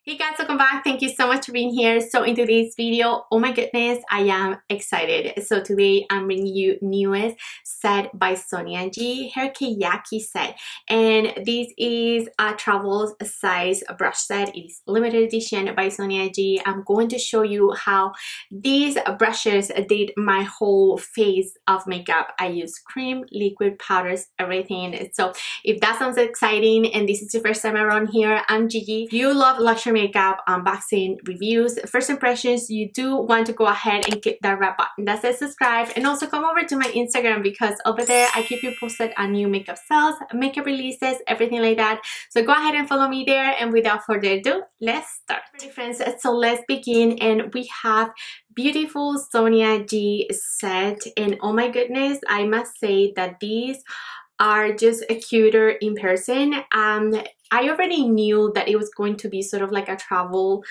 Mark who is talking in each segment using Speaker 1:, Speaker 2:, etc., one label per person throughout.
Speaker 1: Hey guys, welcome back. Thank you so much for being here. So in today's video, oh my goodness, I am excited. So today I'm bringing you newest set by Sonia G Keyaki set, and this is a travel size brush set. It is limited edition by Sonia G. I'm going to show you how these brushes did my whole face of makeup. I use cream, liquid, powders, everything. So if that sounds exciting and this is your first time around here, I'm Gigi. If you love luxury makeup, unboxing, reviews, first impressions, you do want to go ahead and click that red button that says subscribe, and also come over to my Instagram because over there I keep you posted on new makeup sales, makeup releases, everything like that. So go ahead and follow me there, and without further ado, let's start. Ready, friends? So let's begin, and we have beautiful Sonia G set, and oh my goodness, I must say that these are just cuter in person. I already knew that it was going to be sort of like a travel,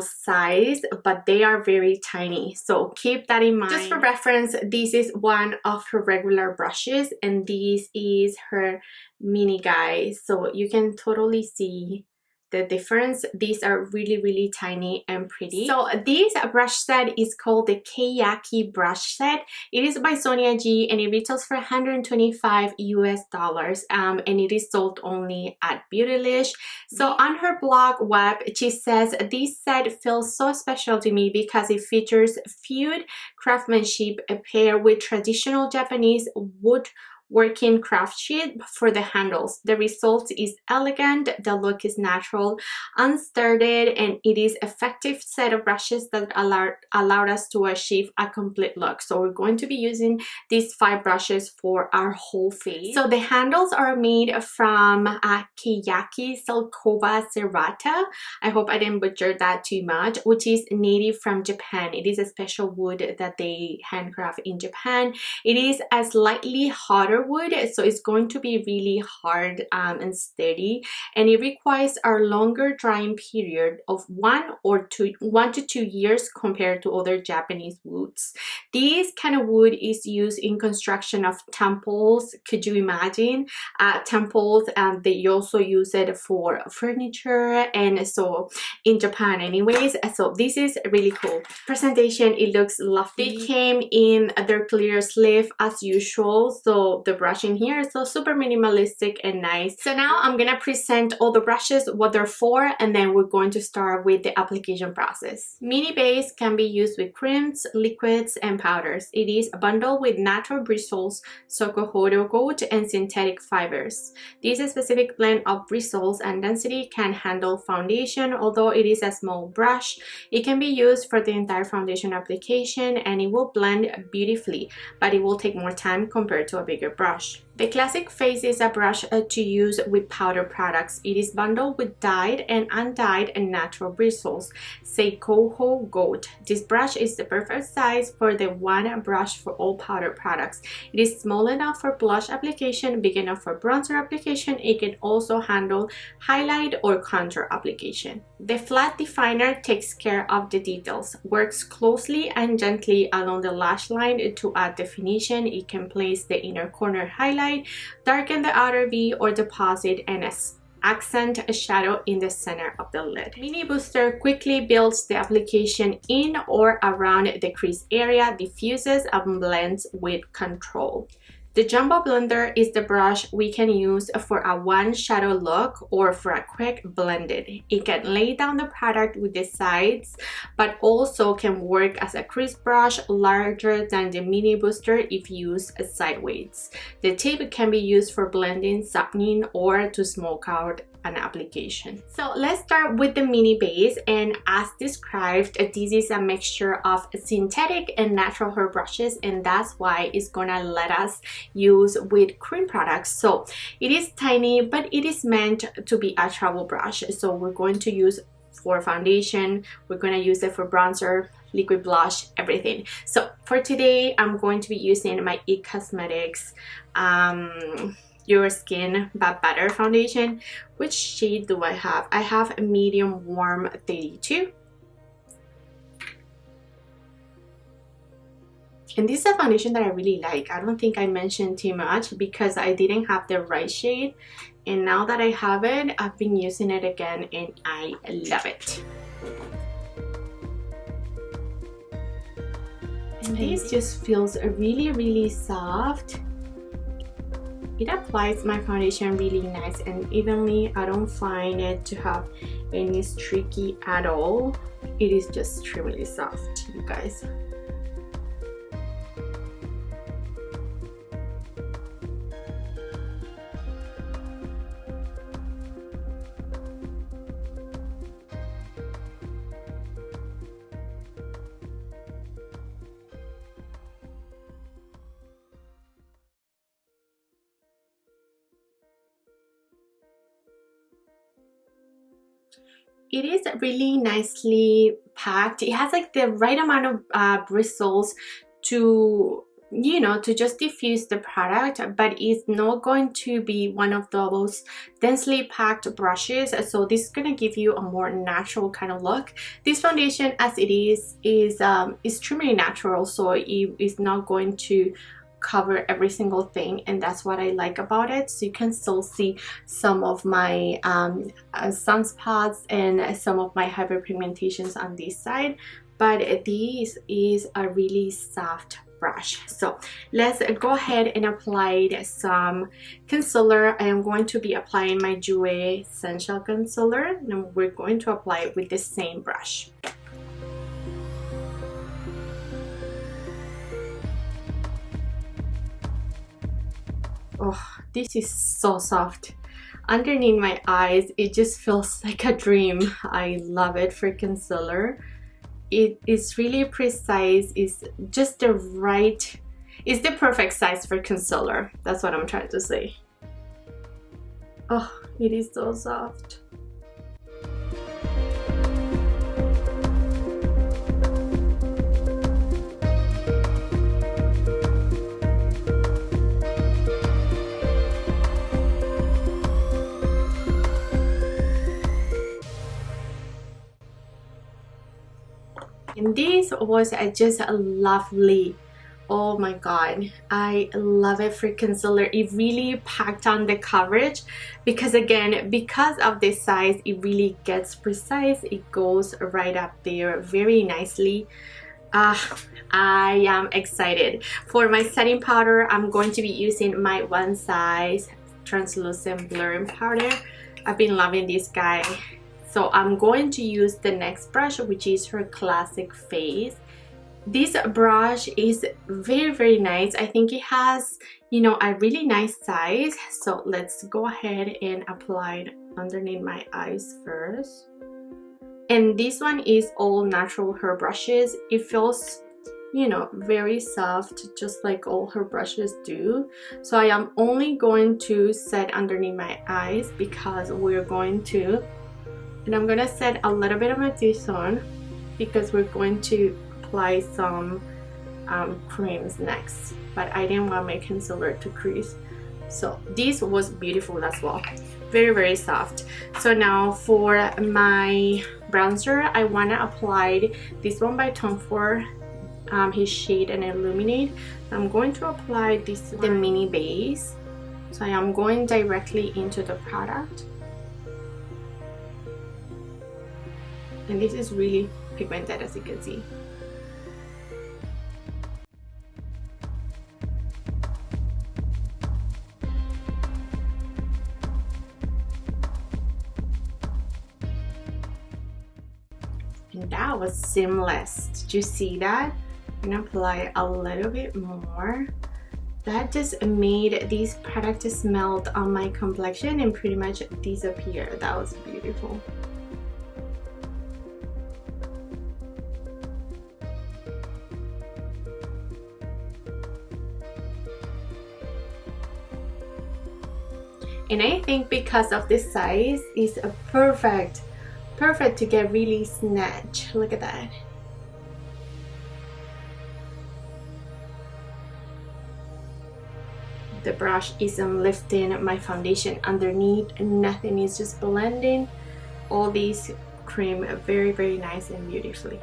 Speaker 1: size, but they are very tiny. So keep that in mind. Just for reference, this is one of her regular brushes, and this is her mini guy. So you can totally see the difference. These are really tiny and pretty. So this brush set is called the Keyaki brush set. It is by Sonia G and it retails for $125 US, and it is sold only at Beautylish. So on her blog web, she says this set feels so special to me because it features feud craftsmanship paired with traditional Japanese woodworking craft sheet for the handles. The result is elegant, the look is natural, unstarted, and it is effective set of brushes that allowed us to achieve a complete look. So we're going to be using these 5 brushes for our whole face. So the handles are made from Keyaki Selkova serrata. I hope I didn't butcher that too much, which is native from Japan. It is a special wood that they handcraft in Japan. It is a slightly hotter wood, so it's going to be really hard and steady, and it requires a longer drying period of 1 to 2 years compared to other Japanese woods. This kind of wood is used in construction of temples. Could you imagine temples? And they also use it for furniture, and so in Japan anyways. So this is really cool. Presentation, it looks lovely. They came in their clear sleeve as usual, so the brush in here is so super minimalistic and nice. So now I'm gonna present all the brushes, what they're for, and then we're going to start with the application process. Mini base can be used with creams, liquids, and powders. It is bundled with natural bristles, sokohoro gold, and synthetic fibers. This specific blend of bristles and density can handle foundation. Although it is a small brush, it can be used for the entire foundation application, and it will blend beautifully, but it will take more time compared to a bigger brush. The classic face is a brush to use with powder products. It is bundled with dyed and undyed and natural bristles, say coho gold. This brush is the perfect size for the one brush for all powder products. It is small enough for blush application, big enough for bronzer application. It can also handle highlight or contour application. The flat definer takes care of the details, works closely and gently along the lash line to add definition. It can place the inner corner highlight, darken the outer V, or deposit an accent a shadow in the center of the lid. Mini Booster quickly builds the application in or around the crease area, diffuses and blends with control. The Jumbo Blender is the brush we can use for a one shadow look or for a quick blended. It can lay down the product with the sides, but also can work as a crease brush larger than the Mini Booster if used sideways. The tip can be used for blending, softening, or to smoke out an application. So let's start with the mini base, and as described, this is a mixture of synthetic and natural hair brushes, and that's why it's gonna let us use with cream products. So it is tiny, but it is meant to be a travel brush. So we're going to use for foundation, we're going to use it for bronzer, liquid blush, everything. So for today, I'm going to be using my IT Cosmetics Your Skin But Better foundation. Which shade do I have? I have a medium warm 32. And this is a foundation that I really like. I don't think I mentioned too much because I didn't have the right shade, and now that I have it, I've been using it again and I love it. And this just feels really soft. It applies my foundation really nice and evenly. I don't find it to have any streaky at all. It is just extremely soft, you guys. It is really nicely packed. It has like the right amount of bristles to, you know, to just diffuse the product, but it's not going to be one of those densely packed brushes. So this is gonna give you a more natural kind of look. This foundation, as it is extremely natural, so it is not going to cover every single thing, and that's what I like about it. So you can still see some of my sunspots and some of my hyperpigmentations on this side, but this is a really soft brush. So let's go ahead and apply some concealer. I am going to be applying my Jouer Essential Concealer, and we're going to apply it with the same brush. Oh, this is so soft. Underneath my eyes, it just feels like a dream. I love it for concealer. It is really precise. It's just the right, it's the perfect size for concealer. That's what I'm trying to say. Oh, it is so soft. And this was just lovely. Oh my god, I love it for concealer. It really packed on the coverage because, again, because of this size, it really gets precise. It goes right up there very nicely. I am excited. For my setting powder, I'm going to be using my One Size translucent blurring powder. I've been loving this guy. So I'm going to use the next brush, which is her Classic Face. This brush is very nice. I think it has, you know, a really nice size. So let's go ahead and apply it underneath my eyes first. And this one is all natural hair brushes. It feels, you know, very soft, just like all her brushes do. So I am only going to set underneath my eyes because we're going to, and I'm gonna set a little bit of my this on because we're going to apply some creams next, but I didn't want my concealer to crease. So this was beautiful as well, very soft. So now for my bronzer, I want to apply this one by Tom Ford, his Shade and Illuminate. I'm going to apply this, the mini base. So I am going directly into the product, and this is really pigmented, as you can see. And that was seamless. Did you see that? I'm gonna apply a little bit more. That just made these products melt on my complexion and pretty much disappear. That was beautiful. And I think because of this size, it's a perfect to get really snatched. Look at that. The brush isn't lifting my foundation underneath, nothing, is just blending all these cream very nice and beautifully.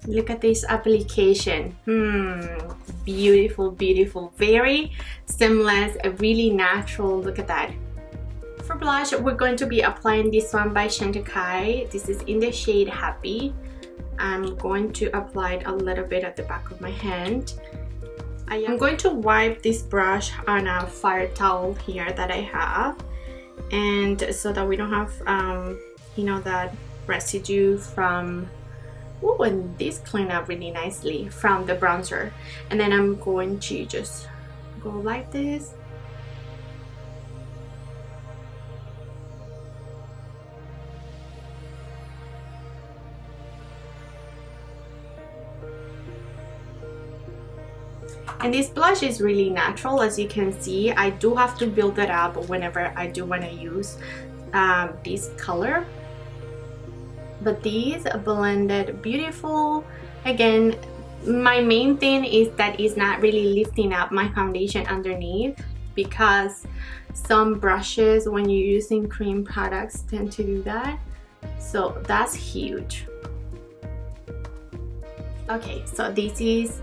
Speaker 1: Look at this application. Beautiful, beautiful. Very seamless, really natural. Look at that. For blush, we're going to be applying this one by SoniaGKeyakiBrushSet. This is in the shade Happy. I'm going to apply it a little bit at the back of my hand. I'm going to wipe this brush on a fire towel here that I have, and so that we don't have you know, that residue from, oh, and this clean up really nicely from the bronzer. And then I'm going to just go like this. And this blush is really natural, as you can see. I do have to build it up whenever I do want to use this color. But these blended beautiful. Again, my main thing is that it's not really lifting up my foundation underneath, because some brushes when you're using cream products tend to do that. So that's huge. Okay, so this is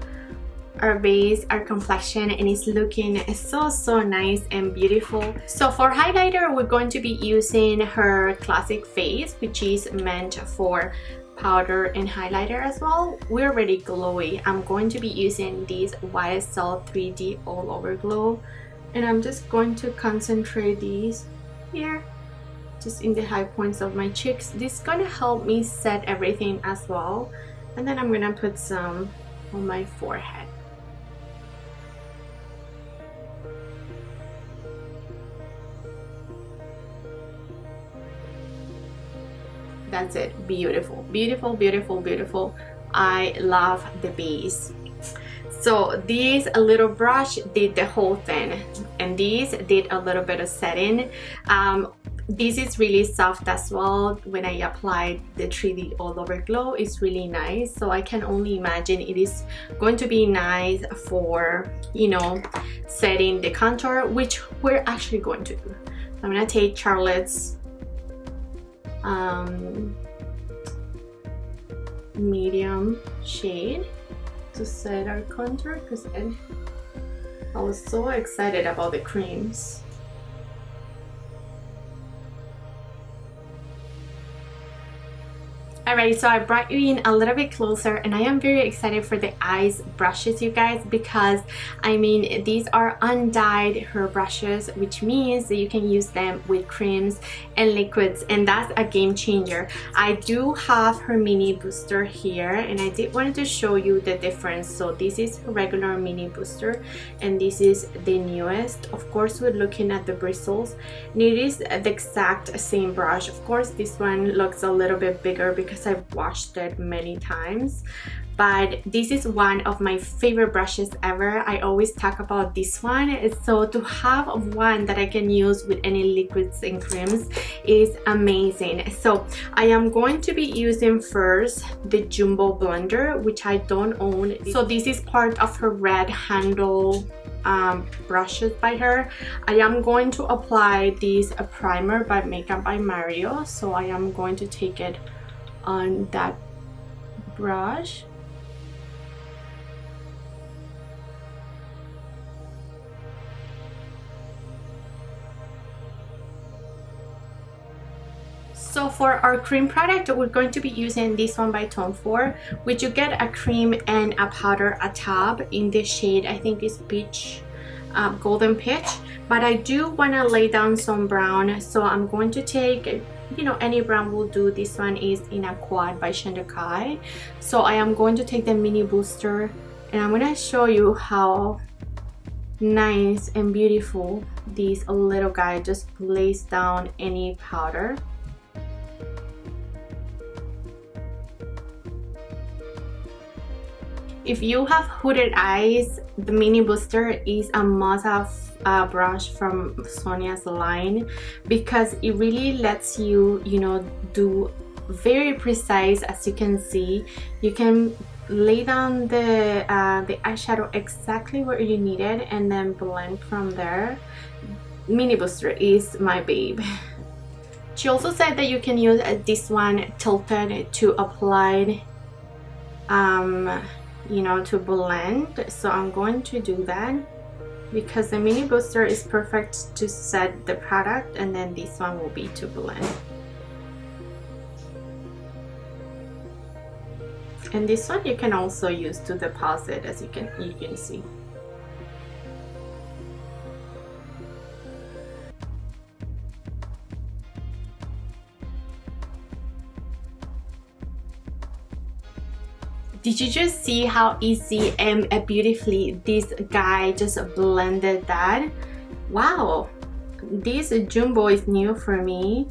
Speaker 1: our base, our complexion, and it's looking so nice and beautiful. So for highlighter, we're going to be using her classic face, which is meant for powder and highlighter as well. We're already glowy. I'm going to be using this YSL 3D all over glow, and I'm just going to concentrate these here, just in the high points of my cheeks. This is gonna help me set everything as well. And then I'm gonna put some on my forehead. That's it. Beautiful, beautiful, beautiful, beautiful. I love the base. So this little brush did the whole thing, and this did a little bit of setting. This is really soft as well. When I applied the 3D all over glow, it's really nice. So I can only imagine it is going to be nice for, you know, setting the contour, which we're actually going to do. I'm gonna take Charlotte's medium shade to set our contour, because I was so excited about the creams. Alright, so I brought you in a little bit closer, and I am very excited for the eyes brushes, you guys, because I mean, these are undyed hair brushes, which means that you can use them with creams and liquids, and that's a game changer. I do have her mini booster here, and I did wanted to show you the difference. So this is her regular mini booster, and this is the newest. Of course, we're looking at the bristles, and it is the exact same brush. Of course, this one looks a little bit bigger because I've washed it many times, but this is one of my favorite brushes ever. I always talk about this one. So to have one that I can use with any liquids and creams is amazing. So I am going to be using first the Jumbo blender, which I don't own. So this is part of her red handle brushes by her. I am going to apply this primer by Makeup by Mario. So I am going to take it on that brush. So for our cream product, we're going to be using this one by Tom Ford, which you get a cream and a powder a tub in the shade, I think is peach, golden peach. But I do want to lay down some brown, so I'm going to take, you know, any brown will do. This one is in a quad by SoniaGKeyakiBrushSet. So I am going to take the mini booster, and I'm going to show you how nice and beautiful this little guy just lays down any powder. If you have hooded eyes, the mini booster is a must-have brush from Sonia's line, because it really lets you, you know, do very precise. As you can see, you can lay down the eyeshadow exactly where you need it and then blend from there. Mini booster is my babe. She also said that you can use this one tilted to apply you know, to blend. So I'm going to do that because the mini booster is perfect to set the product, and then this one will be to blend. And this one you can also use to deposit, as you can see. Did you just see how easy and beautifully this guy just blended that? Wow, this jumbo is new for me.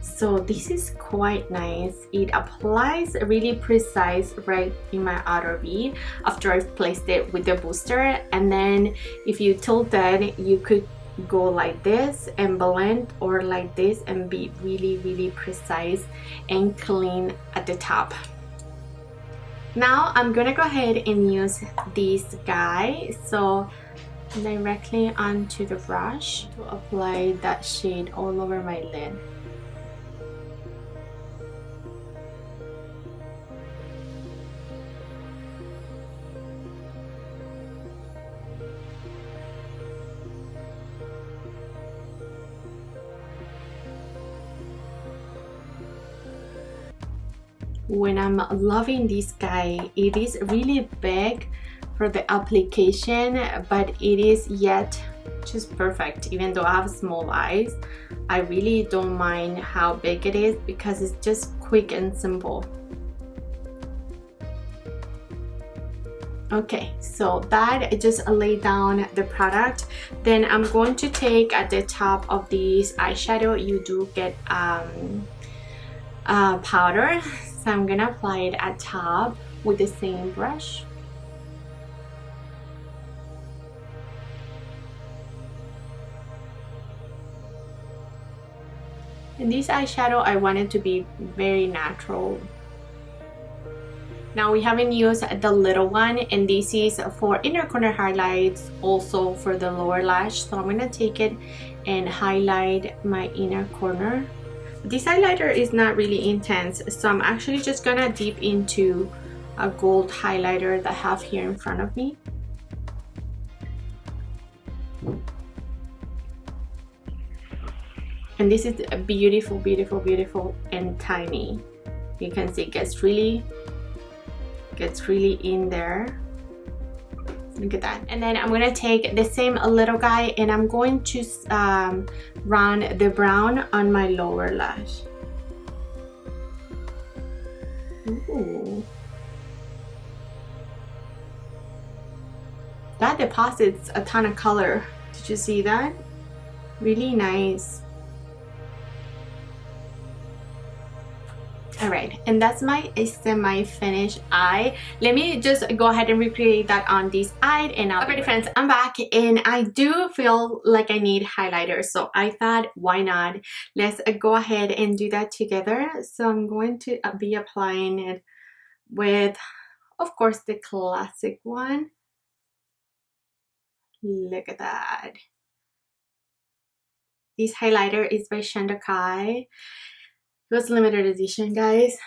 Speaker 1: So this is quite nice. It applies really precise right in my outer V after I've placed it with the booster. And then if you tilt it, you could go like this and blend, or like this and be really precise and clean at the top. Now I'm gonna go ahead and use this guy. So directly onto the brush to apply that shade all over my lid. When I'm loving this guy, it is really big for the application, but it is yet just perfect. Even though I have small eyes, I really don't mind how big it is because it's just quick and simple. Okay, so that I just lay down the product. Then I'm going to take at the top of this eyeshadow, you do get powder. So I'm gonna apply it at top with the same brush. And this eyeshadow, I want it to be very natural. Now we haven't used the little one, and this is for inner corner highlights, also for the lower lash. So I'm gonna take it and highlight my inner corner. This highlighter is not really intense, so I'm actually just gonna dip into a gold highlighter that I have here in front of me. And this is beautiful, beautiful, beautiful and tiny. You can see it gets really in there. Look at that. And then I'm gonna take the same little guy and I'm going to run the brown on my lower lash. Ooh. That deposits a ton of color. Did you see that? Really nice. Alright, and that's my semi-finished eye. Let me just go ahead and recreate that on this eye. And alright friends, I'm back and I do feel like I need highlighter, so I thought, why not? Let's go ahead and do that together. So I'm going to be applying it with, of course, the classic one. Look at that. This highlighter is by SoniaGKeyakiBrushSet. It was limited edition, guys.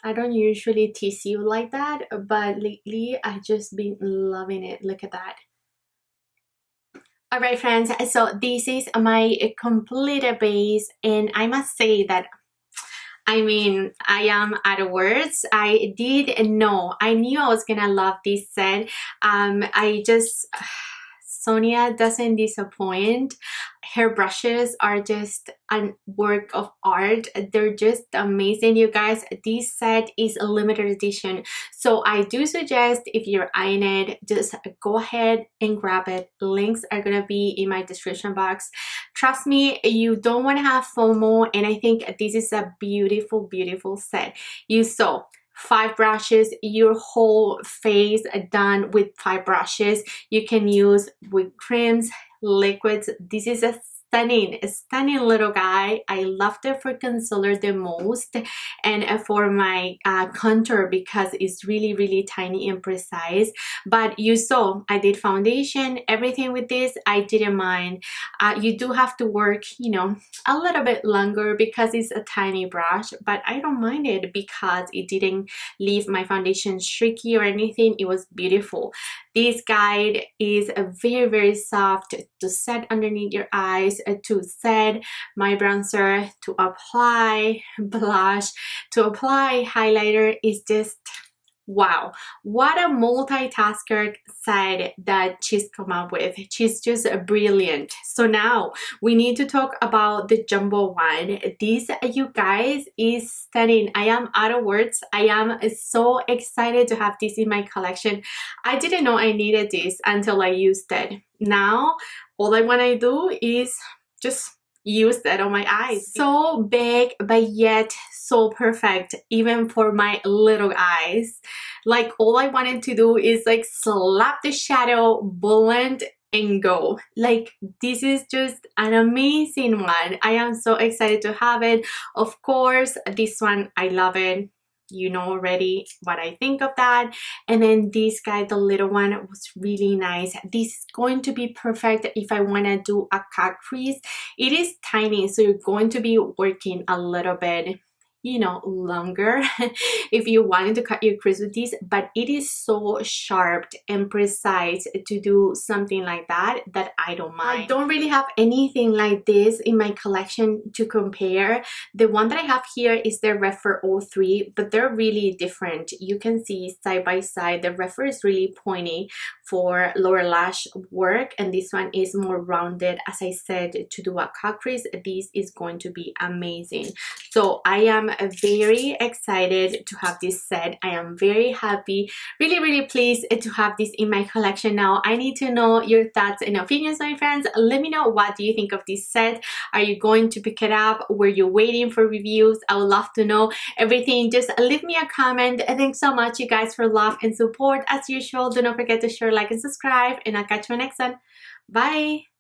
Speaker 1: I don't usually tease you like that, but lately I just been loving it. Look at that. Alright friends, so this is my completed base, and I must say that I mean, I am out of words. I knew I was gonna love this set. Sonia doesn't disappoint. Her brushes are just a work of art. They're just amazing, you guys. This set is a limited edition, so I do suggest, if you're eyeing it, just go ahead and grab it. Links are gonna be in my description box. Trust me, you don't want to have FOMO, and I think this is a beautiful, beautiful set. You saw 5 brushes, your whole face done with 5 brushes. You can use with creams, liquids. This is a stunning little guy. I loved it for concealer the most, and for my contour because it's really tiny and precise. But you saw I did foundation, everything with this. I didn't mind. You do have to work, you know, a little bit longer because it's a tiny brush, but I don't mind it because it didn't leave my foundation streaky or anything. It was beautiful. This guide is very soft to set underneath your eyes, to set my bronzer, to apply blush, to apply highlighter. Is just wow, what a multitasker set that she's come up with. She's just brilliant. So now we need to talk about the jumbo one. This, you guys, is stunning. I am out of words. I am so excited to have this in my collection. I didn't know I needed this until I used it. Now all I want to do is just use that on my eyes. So big but yet so perfect, even for my little eyes. Like all I wanted to do is like slap the shadow, blend, and go. Like this is just an amazing one. I am so excited to have it. Of course, this one, I love it. You know already what I think of that. And then this guy, the little one, was really nice. This is going to be perfect if I want to do a cut crease. It is tiny, so you're going to be working a little bit, you know, longer if you wanted to cut your crease with this, but it is so sharp and precise to do something like that I don't mind. I don't really have anything like this in my collection to compare. The one that I have here is the Referal 03, but they're really different. You can see side by side. The Referal is really pointy for lower lash work, and this one is more rounded, as I said, to do a cut crease. This is going to be amazing. So I am very excited to have this set. I am very happy, really pleased to have this in my collection. Now I need to know your thoughts and opinions, my friends. Let me know, what do you think of this set? Are you going to pick it up? Were you waiting for reviews? I would love to know everything. Just leave me a comment. Thanks so much, you guys, for love and support as usual. Do not forget to share, like, and subscribe, and I'll catch you next one. Bye.